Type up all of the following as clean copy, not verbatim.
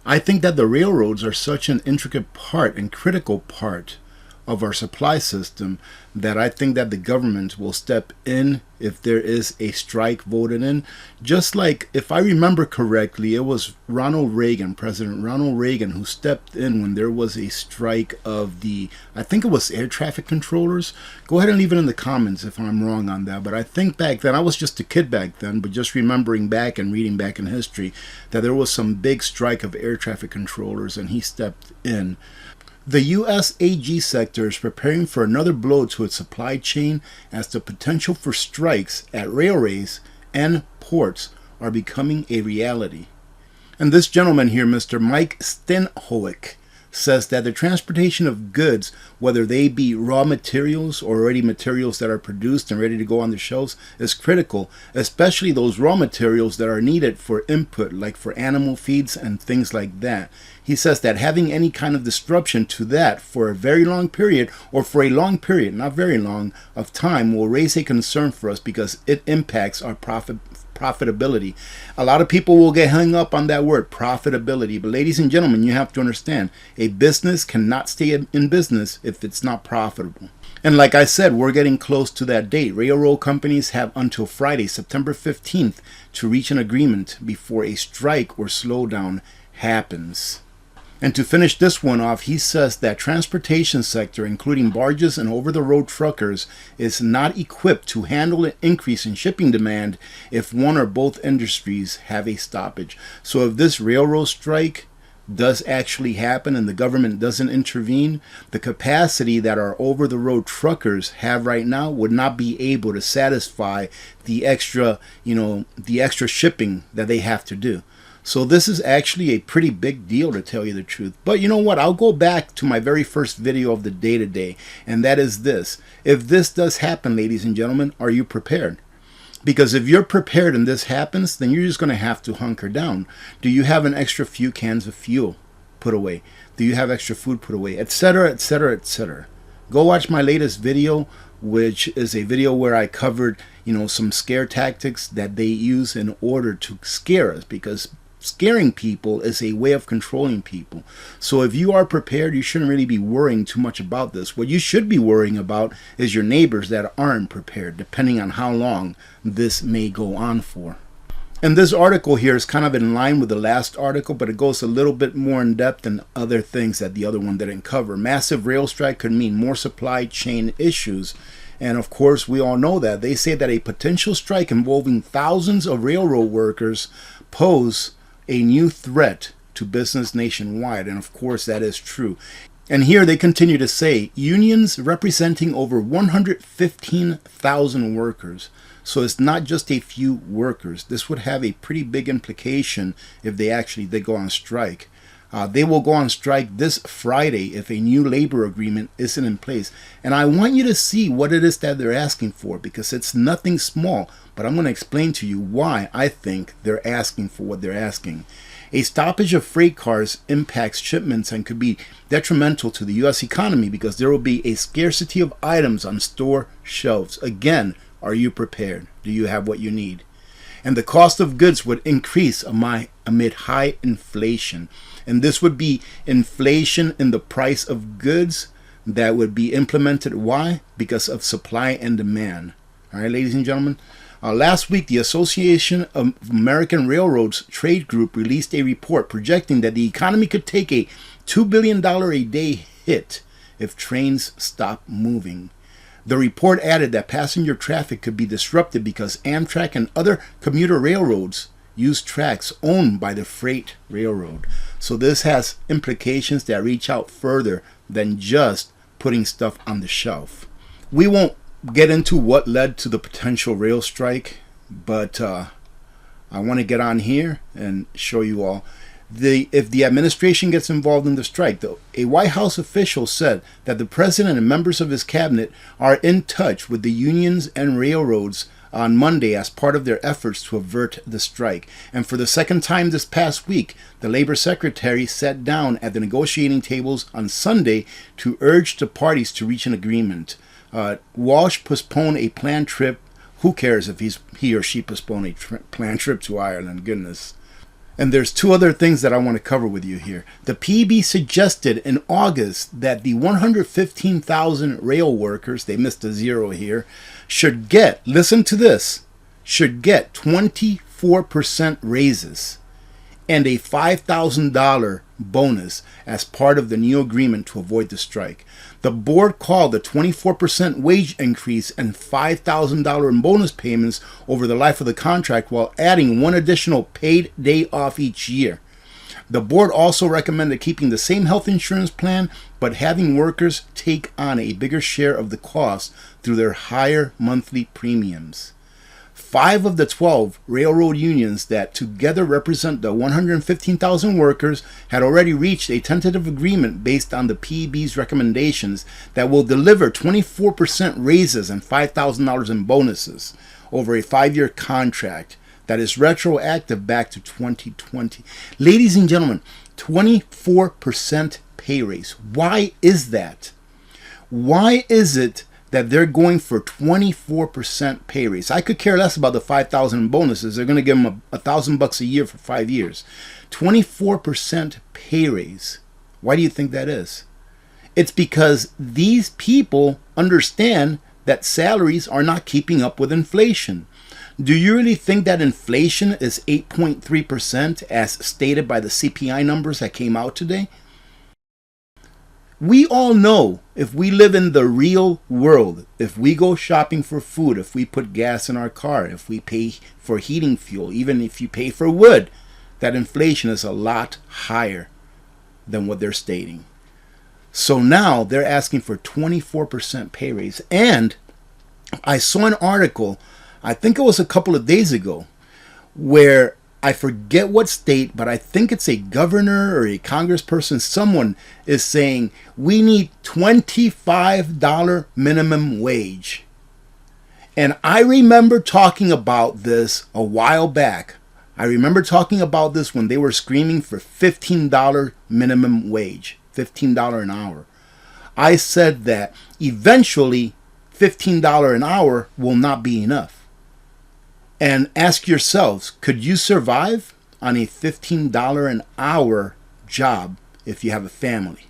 I think that the railroads are such an intricate part and critical part of our supply system that I think that the government will step in if there is a strike voted in. Just like, if I remember correctly, it was President Ronald Reagan, who stepped in when there was a strike of I think it was air traffic controllers. Go ahead and leave it in the comments if I'm wrong on that. But I think back then, I was just a kid back then, but just remembering back and reading back in history that there was some big strike of air traffic controllers and he stepped in. The U.S. AG sector is preparing for another blow to its supply chain as the potential for strikes at railways and ports are becoming a reality. And this gentleman here, Mr. Mike Stenhoek, says that the transportation of goods, whether they be raw materials or already materials that are produced and ready to go on the shelves, is critical, especially those raw materials that are needed for input, like for animal feeds and things like that. He says that having any kind of disruption to that for a very long period, or for a long period, not very long, of time, will raise a concern for us because it impacts our profitability. A lot of people will get hung up on that word, profitability. But ladies and gentlemen, you have to understand, a business cannot stay in business if it's not profitable. And like I said, we're getting close to that date. Railroad companies have until Friday, September 15th, to reach an agreement before a strike or slowdown happens. And to finish this one off, he says that transportation sector, including barges and over-the-road truckers, is not equipped to handle an increase in shipping demand if one or both industries have a stoppage. So if this railroad strike does actually happen and the government doesn't intervene, the capacity that our over-the-road truckers have right now would not be able to satisfy the extra shipping that they have to do. So this is actually a pretty big deal, to tell you the truth. But you know what? I'll go back to my very first video of the day-to-day, and that is this. If this does happen, ladies and gentlemen, are you prepared? Because if you're prepared and this happens, then you're just going to have to hunker down. Do you have an extra few cans of fuel put away? Do you have extra food put away? Etc., etc., etc. Go watch my latest video, which is a video where I covered, some scare tactics that they use in order to scare us, because scaring people is a way of controlling people. So if you are prepared, you shouldn't really be worrying too much about this. What you should be worrying about is your neighbors that aren't prepared, depending on how long this may go on for. And this article here is kind of in line with the last article, but it goes a little bit more in depth than other things that the other one didn't cover. Massive rail strike could mean more supply chain issues. And of course, we all know that. They say that a potential strike involving thousands of railroad workers pose a new threat to business nationwide. And of course, that is true. And here they continue to say, unions representing over 115,000 workers. So it's not just a few workers. This would have a pretty big implication if they go on strike. They will go on strike this Friday if a new labor agreement isn't in place. And I want you to see what it is that they're asking for, because it's nothing small. But I'm going to explain to you why I think they're asking for what they're asking. A stoppage of freight cars impacts shipments and could be detrimental to the U.S. economy because there will be a scarcity of items on store shelves. Again, are you prepared? Do you have what you need? And the cost of goods would increase amid high inflation. And this would be inflation in the price of goods that would be implemented. Why? Because of supply and demand. All right, ladies and gentlemen. Last week, the Association of American Railroads Trade Group released a report projecting that the economy could take a $2 billion a day hit if trains stop moving. The report added that passenger traffic could be disrupted because Amtrak and other commuter railroads use tracks owned by the freight railroad. So this has implications that reach out further than just putting stuff on the shelf. We won't get into what led to the potential rail strike, but I want to get on here and show you all. If the administration gets involved in the strike, though, a White House official said that the president and members of his cabinet are in touch with the unions and railroads on Monday as part of their efforts to avert the strike. And for the second time this past week, the labor secretary sat down at the negotiating tables on Sunday to urge the parties to reach an agreement. Walsh postponed a planned trip. Who cares if he or she postponed a planned trip to Ireland? Goodness. And there's two other things that I want to cover with you here. The PB suggested in August that the 115,000 rail workers, they missed a zero here, should get, listen to this, should get 24% raises and a $5,000 bonus as part of the new agreement to avoid the strike. The board called the 24% wage increase and $5,000 in bonus payments over the life of the contract while adding one additional paid day off each year. The board also recommended keeping the same health insurance plan, but having workers take on a bigger share of the cost through their higher monthly premiums. 5 of the 12 railroad unions that together represent the 115,000 workers had already reached a tentative agreement based on the PEB's recommendations that will deliver 24% raises and $5,000 in bonuses over a 5-year contract that is retroactive back to 2020. Ladies and gentlemen, 24% pay raise. Why is that? Why is it that they're going for 24% pay raise? I could care less about the 5,000 bonuses. They're going to give them $1,000 a year for 5 years. 24% pay raise. Why do you think that is? It's because these people understand that salaries are not keeping up with inflation. Do you really think that inflation is 8.3% as stated by the CPI numbers that came out today? We all know if we live in the real world, if we go shopping for food, if we put gas in our car, if we pay for heating fuel, even if you pay for wood, that inflation is a lot higher than what they're stating. So now they're asking for 24% pay raise. And I saw an article, I think it was a couple of days ago, where I forget what state, but I think it's a governor or a congressperson, someone is saying we need $25 minimum wage. And I remember talking about this a while back. I remember talking about this when they were screaming for $15 minimum wage, $15 an hour. I said that eventually $15 an hour will not be enough. And ask yourselves, could you survive on a $15 an hour job if you have a family?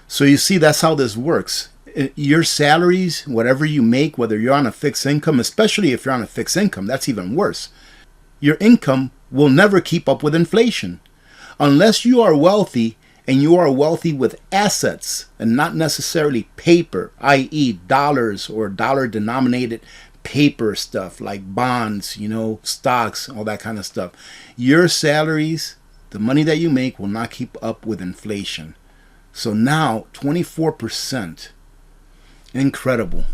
So you see, that's how this works. Your salaries, whatever you make, whether you're on a fixed income, especially if you're on a fixed income, that's even worse. Your income will never keep up with inflation. Unless you are wealthy, and you are wealthy with assets and not necessarily paper, i.e. dollars or dollar-denominated paper stuff like bonds, stocks, all that kind of stuff. Your salaries, the money that you make, will not keep up with inflation. So now 24%. Incredible.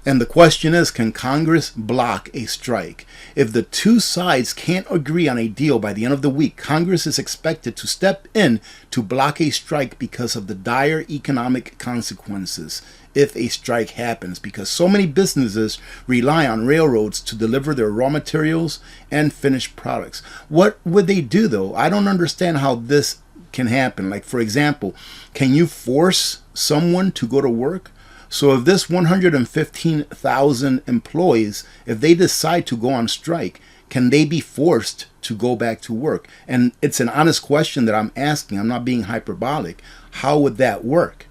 And the question is, can Congress block a strike? If the two sides can't agree on a deal by the end of the week, Congress is expected to step in to block a strike because of the dire economic consequences if a strike happens, because so many businesses rely on railroads to deliver their raw materials and finished products. What would they do, though? I don't understand how this can happen. Like, for example, can you force someone to go to work? So if this 115,000 employees, if they decide to go on strike, can they be forced to go back to work? And it's an honest question that I'm asking. I'm not being hyperbolic. How would that work?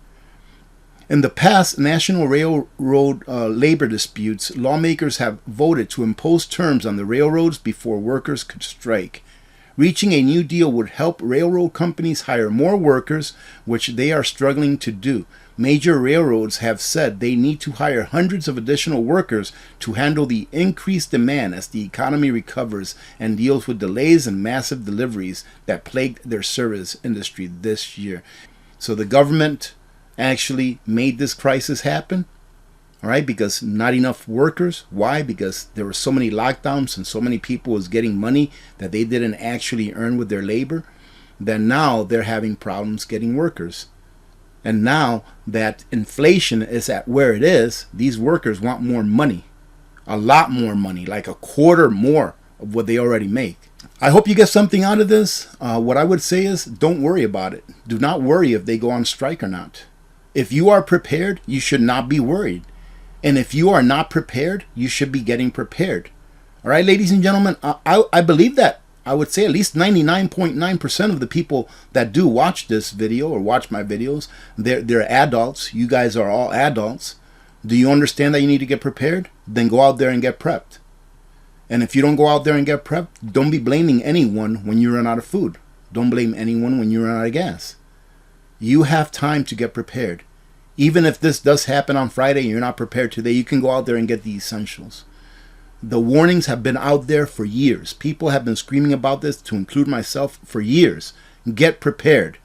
In the past national railroad labor disputes, lawmakers have voted to impose terms on the railroads before workers could strike. Reaching a new deal would help railroad companies hire more workers, which they are struggling to do. Major railroads have said they need to hire hundreds of additional workers to handle the increased demand as the economy recovers and deals with delays and massive deliveries that plagued their service industry this year. So the government actually made this crisis happen, all right, because not enough workers. Why? Because there were so many lockdowns and so many people was getting money that they didn't actually earn with their labor. Then now they're having problems getting workers. And now that inflation is at where it is, these workers want more money, a lot more money, like a quarter more of what they already make. I hope you get something out of this. What I would say is, don't worry about it. Do not worry if they go on strike or not. If you are prepared, you should not be worried. And if you are not prepared, you should be getting prepared. All right, ladies and gentlemen, I believe that I would say at least 99.9% of the people that do watch this video or watch my videos, they're adults. You guys are all adults. Do you understand that you need to get prepared? Then go out there and get prepped. And if you don't go out there and get prepped, don't be blaming anyone when you run out of food. Don't blame anyone when you run out of gas. You have time to get prepared. Even if this does happen on Friday and you're not prepared today, you can go out there and get the essentials. The warnings have been out there for years. People have been screaming about this, to include myself, for years. Get prepared.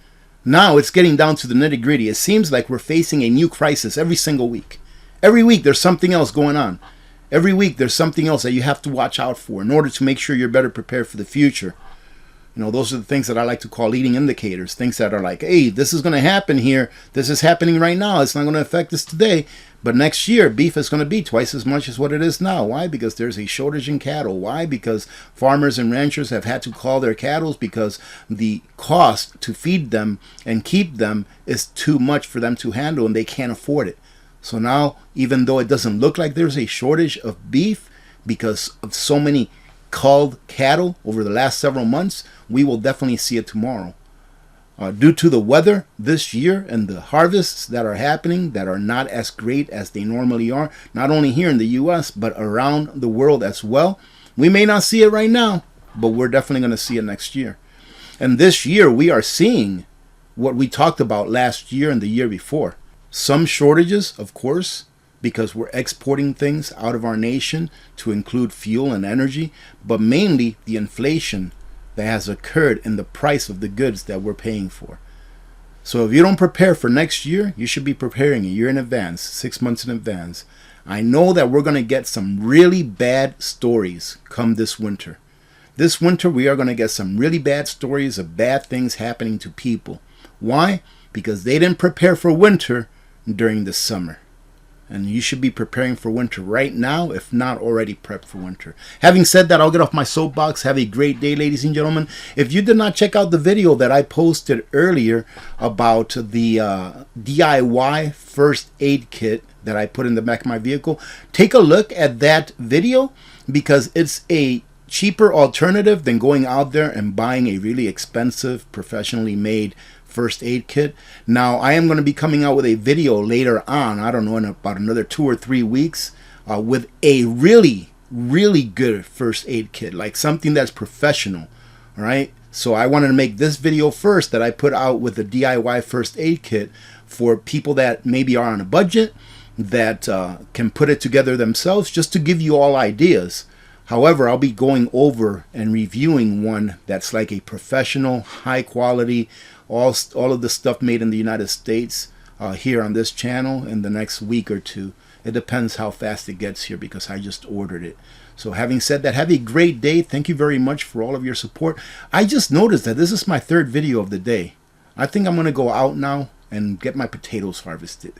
Now it's getting down to the nitty-gritty. It seems like we're facing a new crisis every single week. Every week there's something else going on. Every week there's something else that you have to watch out for in order to make sure you're better prepared for the future. You know, those are the things that I like to call leading indicators. Things that are like, hey, this is going to happen here. This is happening right now. It's not going to affect us today. But next year, beef is going to be twice as much as what it is now. Why? Because there's a shortage in cattle. Why? Because farmers and ranchers have had to call their cattle because the cost to feed them and keep them is too much for them to handle, and they can't afford it. So now, even though it doesn't look like there's a shortage of beef because of so many culled cattle over the last several months, we will definitely see it tomorrow. Due to the weather this year and the harvests that are happening that are not as great as they normally are, not only here in the U.S., but around the world as well. We may not see it right now, but we're definitely going to see it next year. And this year, we are seeing what we talked about last year and the year before. Some shortages, of course, because we're exporting things out of our nation to include fuel and energy, but mainly the inflation that has occurred in the price of the goods that we're paying for. So if you don't prepare for next year, you should be preparing a year in advance, 6 months in advance. I know that we're going to get some really bad stories come this winter. This winter, we are going to get some really bad stories of bad things happening to people. Why? Because they didn't prepare for winter during the summer. And you should be preparing for winter right now, if not already prepped for winter. Having said that, I'll get off my soapbox. Have a great day, ladies and gentlemen. If you did not check out the video that I posted earlier about the DIY first aid kit that I put in the back of my vehicle, take a look at that video because it's a cheaper alternative than going out there and buying a really expensive, professionally made first aid kit. Now, I am going to be coming out with a video later on, I don't know, in about another 2 or 3 weeks, with a really, really good first aid kit, like something that's professional, all right? So I wanted to make this video first that I put out with the DIY first aid kit for people that maybe are on a budget, that can put it together themselves, just to give you all ideas. However, I'll be going over and reviewing one that's like a professional, high quality, all of the stuff made in the United States here on this channel in the next week or two. It depends how fast it gets here because I just ordered it. So having said that, have a great day. Thank you very much for all of your support. I just noticed that this is my 3rd video of the day. I think I'm going to go out now and get my potatoes harvested.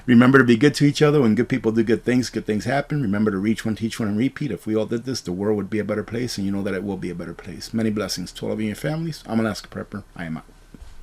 Remember to be good to each other. When good people do good things happen. Remember to reach one, teach one, and repeat. If we all did this, the world would be a better place, and you know that it will be a better place. Many blessings to all of you and your families. I'm Alaska Prepper. I am out.